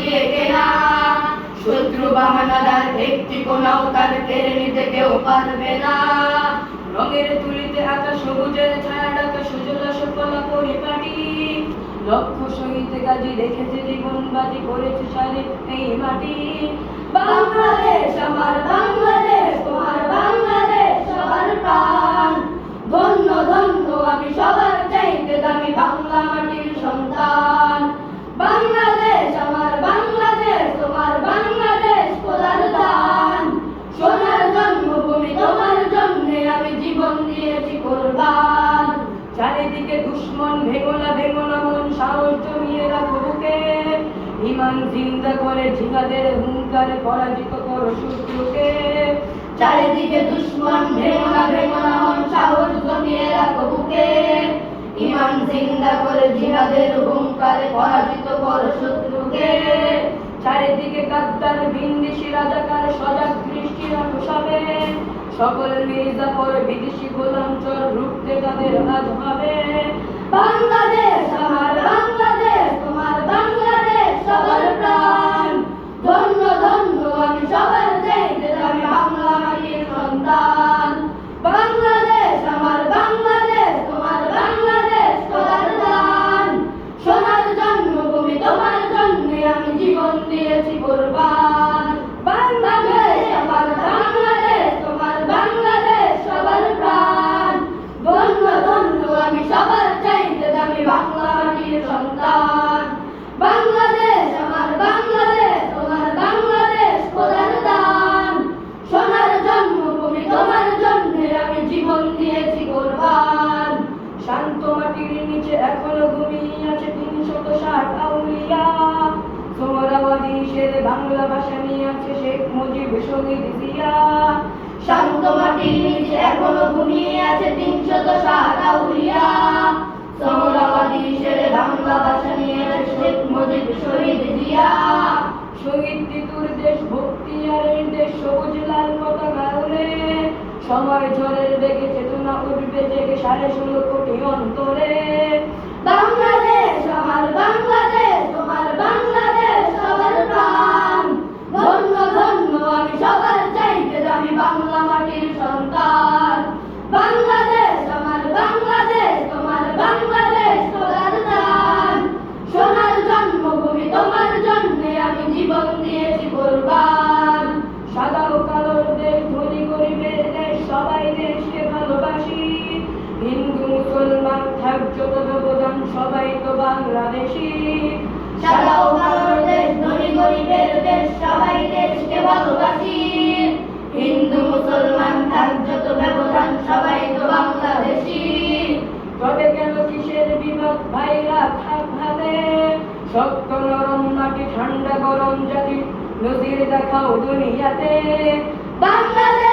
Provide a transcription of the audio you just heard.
দিয়ে কেনা। শত্রু বাহানাদার একটি কোনাও তার কেড়ে নিতে কেউ পারবে না। রঙের তুলিতে আঁকা সবুজের ছায়া ডাকা সুজলা সুফলা পরিপাটি। লক্ষ শহীদ গাজী রেখেছে জীবন বাজি করেছে সারি এই মাটি। বাংলাদেশ আমার বাংলাদেশ, তোমার বাংলাদেশ সবার প্রাণ। ধন্য ধন্য আমি সবার চাইতে দামি বাংলা মাটির সন্তান। বাংলাদেশ আমার বাংলাদেশ, তোমার বাংলাদেশ খোদার দান। সোনার জন্মভূমি তোমার জন্যে আমি জীবন দিয়েছি কোরবান। চারিদিকে দুশ্মন ভেঙোনা ভেঙোনা মন, সাহস জমিয়ে রাখো বুকে। ইমান জিন্দা করে জিহাদের হুঙ্কারে পরাজিত করো শত্রুকে। চারিদিকে দুশ্মন ভেঙোনা ভেঙোনা মন, সাহস জমিয়ে রাখো বুকে। ইমান জিন্দা করে জিহাদের হুঙ্কারে পরাজিত করো শত্রুকে। চারিদিকে গাদ্দার বিন্দিসি রাজাকার সজাগ দৃষ্টি রাখো সবে। সকল মির্জাফর বিদেশি গোলাম চোর রুখতে তাদের কাজ হবে। বাংলাদেশ আমার বাংলাদেশ, তোমার বাংলাদেশ সবার প্রাণ। ধন্য ধন্য আমি সবার চাইতে দামি বাংলা মাটির সন্তান। বাংলাদেশ আমার বাংলাদেশ, তোমার বাংলাদেশ খোদার দান। সোনার জন্মভূমি তোমার জন্যে আমি জীবন দিয়েছি কোরবান। বাংলাদেশ আমার বাংলাদেশ, তোমার বাংলাদেশ সবার প্রাণ। ধন্য ধন্য আমি সবার চাইতে দামি বাংলা মাটির সন্তান। বাংলাদেশ আমার বাংলাদেশ, তোমার বাংলাদেশ খোদার দান। সোনার জন্মভূমি তোমার জন্যে আমি জীবন দিয়েছি কোরবান। শান্ত মাটির নিচে এখনো ঘুমিয়ে আছে ৩৬০ আউলিয়া। সোহরাওয়ার্দী শেরে বাংলা ভাষা নিয়ে আছে শেখ মুজিব শহীদ জিয়া। শান্ত মাটির নিচে এখনো ঘুমিয়ে আছে ৩৬০ আউলিয়া। সোহরাওয়ার্দী শেরে বাংলা ভাষা নিয়ে আছে শেখ মুজিব শহীদ জিয়া। শহীদ তিতুর দেশ ভক্তিয়ারের দেশ, সবুজ লাল পতাকা উড়ে। সময় ঝড়ের বেগে চেতনা উঠবে জেগে ১৬.৫ কোটি অন্তরে। বাংলাদেশ আমার বাংলাদেশ, তোমার বাংলাদেশ সবার প্রাণ। ধন্য ধন্য আমি সবার চাইতে দামি বাংলা মাটির সন্তান। বাংলাদেশ আমার বাংলাদেশ, তোমার বাংলাদেশ খোদার দান। সোনার জন্মভূমি তোমার জন্যে আমি জীবন দিয়েছি কোরবান। সাদা ও কালোর দেশ, ধনী গরিবের দেশ, সবাই দেশকে ভালোবাসি। হিন্দু মুসলমান থাক যত ব্যবধান, সবাই তো বাংলাদেশি। সাদা ও কালোর দেশ, ধনী গরিবের দেশ, সবাই দেশকে ভালোবাসি। হিন্দু মুসলমান থাক যত ব্যবধান, সবাই তো বাংলাদেশি। তবে কেন কিসের বিভাগ ভাইরা থাক হাতে? শক্ত নরম মাটি, ঠান্ডা গরম জাতি, নজির দেখাও দুনিয়াতে। বাংলাদেশ